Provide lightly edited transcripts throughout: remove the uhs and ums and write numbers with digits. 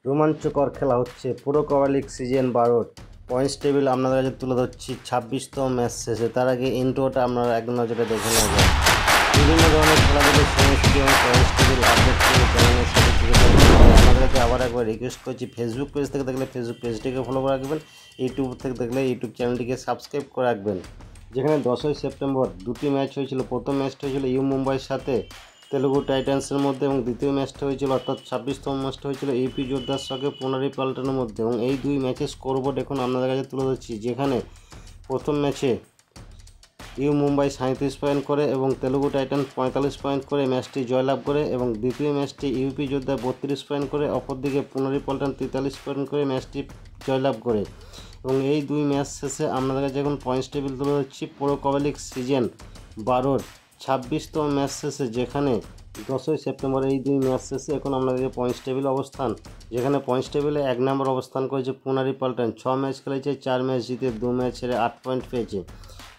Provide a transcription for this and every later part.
রোমাঞ্চকর খেলা হচ্ছে পুরো kabaddi league season 12 points table আপনাদের কাছে তুলে ধরছি 26তম ম্যাচ শেষে। তার আগে ইন্ট্রোটা আপনারা এক নজরে দেখে নেবেন। বিভিন্ন ধরনের খেলাধুলোর সমস্যা এবং পয়েন্টস টেবিল আপডেট করে চ্যানেলের সাথে থেকে আপনাদের কাছে আবার একবার রিকোয়েস্ট করছি, ফেসবুক পেজ থেকে দেখলে ফেসবুক পেজটিকে ফলো করে রাখবেন, ইউটিউব থেকে দেখলে ইউটিউব চ্যানেলটিকে সাবস্ক্রাইব করে রাখবেন। যেখানে 10ই সেপ্টেম্বর দুটি ম্যাচ হয়েছিল। প্রথম ম্যাচটা হয়েছিল ইউ মুম্বাইয়ের সাথে তেলুগু টাইটান্সের মধ্যে এবং দ্বিতীয় ম্যাচটা হয়েছিল অর্থাৎ 26তম ম্যাচটা হয়েছিল ইউপি যোদ্ধার সঙ্গে পুনারি পাল্টানোর মধ্যে। এবং এই দুই ম্যাচের স্কোরবোর্ড এখন আপনাদের কাছে তুলে ধরছি। যেখানে প্রথম ম্যাচে ইউ মুম্বাই 37 পয়েন্ট করে এবং তেলুগু টাইটান্স 45 পয়েন্ট করে ম্যাচটি জয়লাভ করে, এবং দ্বিতীয় ম্যাচটি ইউপি যোদ্ধা 32 পয়েন্ট করে, অপরদিকে পুনারি পাল্টান 43 পয়েন্ট করে ম্যাচটি জয়লাভ করে। এবং এই দুই ম্যাচ শেষে আপনাদের কাছে এখন পয়েন্টস টেবিল তুলে ধরছি পুরো কবাডি লিগ সিজন 12 26তম ম্যাচ শেষে। যেখানে 10ই সেপ্টেম্বর এই দুই ম্যাচ শেষে এখন আপনাদের পয়েন্টস টেবিল অবস্থান। যেখানে পয়েন্টস টেবিলে 1 নম্বর অবস্থান করেছে পুনারি পাল্টান, 6 ম্যাচ খেলেছে, 4 ম্যাচ জিতে 2 ম্যাচ হেরে 8 পয়েন্ট পেয়েছে।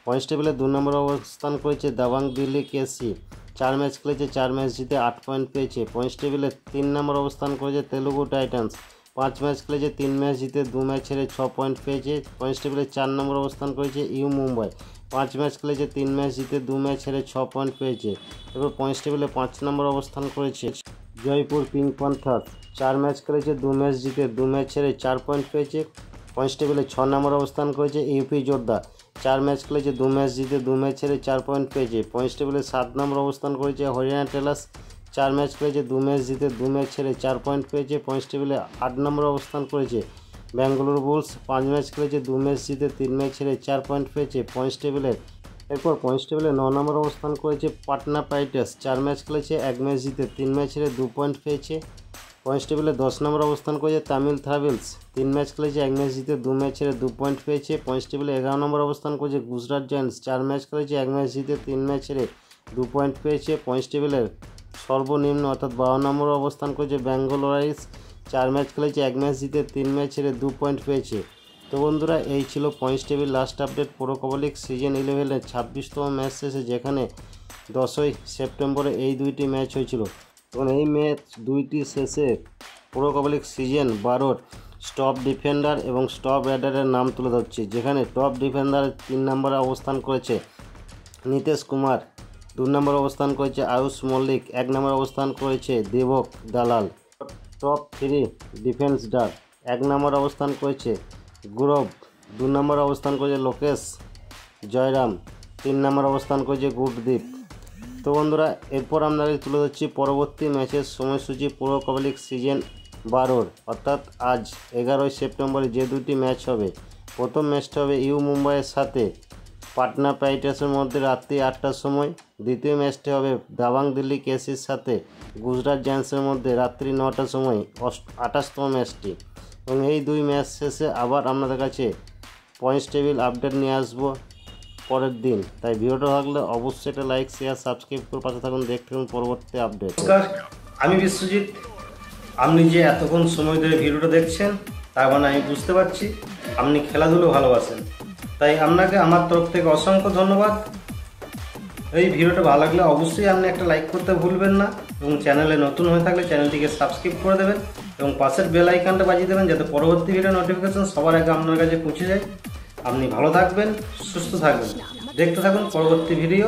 পয়েন্টস টেবিলে 2 নম্বর অবস্থান করেছে দাবাং দিল্লি কেসি, 4 ম্যাচ খেলেছে, 4 ম্যাচ জিতে 8 পয়েন্ট পেয়েছে। পয়েন্টস টেবিলে 3 নম্বর অবস্থান করেছে তেলুগু টাইটান্স, 5 ম্যাচ খেলেছে, 3 ম্যাচ জিতে 2 ম্যাচ হেরে 6 পয়েন্ট পেয়েছে। পয়েন্টস টেবিলে 4 নম্বর অবস্থান করেছে ইউ মুম্বাই, 5 ম্যাচ খেলেছে, 3 ম্যাচ জিতে 2 ম্যাচ হেরে 6 পয়েন্ট পেয়েছে। এরপর পয়েন্টস টেবিলে 5 নম্বর অবস্থান করেছে জয়পুর পিঙ্ক প্যান্থার্স, 4 ম্যাচ খেলেছে, 2 ম্যাচ জিতে 2 ম্যাচ হেরে 4 পয়েন্ট পেয়েছে। পয়েন্টস টেবিলে 6 নম্বর অবস্থান করেছে ইউপি যোদ্ধা, 4 ম্যাচ খেলেছে, 2 ম্যাচ জিতে 2 ম্যাচ হেরে 4 পয়েন্ট পেয়েছে। পয়েন্টস টেবিলে 7 নম্বর অবস্থান করেছে হরিয়ানা টেলার্স, 4 ম্যাচ খেলেছে, 2 ম্যাচ জিতে 2 ম্যাচ হেরে 4 পয়েন্ট পেয়েছে। পয়েন্টস টেবিলে 8 নম্বর অবস্থান করেছে ব্যাঙ্গালোর বুলস, 5 ম্যাচ খেলেছে, 2 ম্যাচ জিতে 3 ম্যাচ হেরে 4 পয়েন্ট পেয়েছে। পয়েন্টস টেবিলে 9 নম্বর অবস্থান করেছে পাটনা পাইরেটস, 4 ম্যাচ খেলেছে, 1 ম্যাচ জিতে 3 ম্যাচ হেরে 2 পয়েন্ট পেয়েছে। পয়েন্টস টেবিলে 10 নম্বর অবস্থান করেছে তামিল থাভিলস, 3 ম্যাচ খেলেছে, 1 ম্যাচ জিতে 2 ম্যাচ হেরে 2 পয়েন্ট পেয়েছে। পয়েন্টস টেবিলে 11 নম্বর অবস্থান করেছে গুজরাট জায়ান্টস, 4 ম্যাচ খেলেছে, 1 ম্যাচ জিতে 3 ম্যাচ হেরে 2 পয়েন্ট পেয়েছে। পয়েন্টস টেবিলের সর্বনিম্ন অর্থাৎ 52 নম্বর অবস্থান করেছে বেঙ্গল রাইস, 4 ম্যাচ খেলেছে, 1 ম্যাচ জিতে 3 ম্যাচ হেরে 2 পয়েন্ট পেয়েছে। তো বন্ধুরা, এই ছিল পয়েন্টস টেবিল লাস্ট আপডেট পুরো কবাডি লিগ সিজন 11-এর 26তম ম্যাচ শেষে। যেখানে 10ই সেপ্টেম্বরে এই দুইটি ম্যাচ হয়েছিল এবং এই ম্যাচ দুইটি শেষে পুরো kabaddi league season 12 stop defender এবং স্টপ র্যাডারের নাম তুলে ধরছি। যেখানে টপ ডিফেন্ডার 3 নম্বরে অবস্থান করেছে নীতিশ কুমার, 2 নম্বর অবস্থান করেছে আয়ুষ মল্লিক, 1 নম্বর অবস্থান করেছে দেবক দালাল। টপ 3 ডিফেন্সডার 1 নম্বর অবস্থান করেছে গৌরব, 2 নম্বর অবস্থান করেছে লোকেশ জয়রাম, 3 নম্বর অবস্থান করেছে গুরদীপ। তো বন্ধুরা, এরপর আমরা তুলে ধরছি পরবর্তী ম্যাচের সময়সূচি পুরো কবাডি লিগ সিজন 12 অর্থাৎ আজ 11ই সেপ্টেম্বরে যে দুটি ম্যাচ হবে। প্রথম ম্যাচটা হবে ইউ মুম্বাইয়ের সাথে পাটনা পাইরেটসের মধ্যে রাত্রি 8টার সময়। দ্বিতীয় ম্যাচটি হবে দাবাং দিল্লি কেসির সাথে গুজরাট জায়ান্টসের মধ্যে রাত্রি 9টার সময় 28তম ম্যাচটি। এবং এই দুই ম্যাচ শেষে আবার আপনাদের কাছে পয়েন্টস টেবিল আপডেট নিয়ে আসবো পরের দিন। তাই ভিডিওটা ভালো লাগলে অবশ্যই একটা লাইক শেয়ার সাবস্ক্রাইব করে পাশে থাকুন, দেখতে থাকুন পরবর্তী আপডেট। নমস্কার, আমি বিশ্বজিৎ। আপনি যে এতক্ষণ সময় ধরে ভিডিওটা দেখছেন তার মানে আমি বুঝতে পারছি আপনি খেলাধুলো ভালোবাসেন। তাই আপনাকে আমার তরফ থেকে অসংখ্য ধন্যবাদ। এই ভিডিওটা ভালো লাগলে অবশ্যই আপনি একটা লাইক করতে ভুলবেন না, এবং চ্যানেলে নতুন হয়ে থাকলে চ্যানেলটিকে সাবস্ক্রাইব করে দেবেন এবং পাশের বেল আইকনটা বাজিয়ে দেবেন যাতে পরবর্তী ভিডিও নোটিফিকেশন সবার আগে আপনার কাছে পৌঁছে যায়। আপনি ভালো থাকবেন, সুস্থ থাকবেন, দেখতে থাকুন পরবর্তী ভিডিও।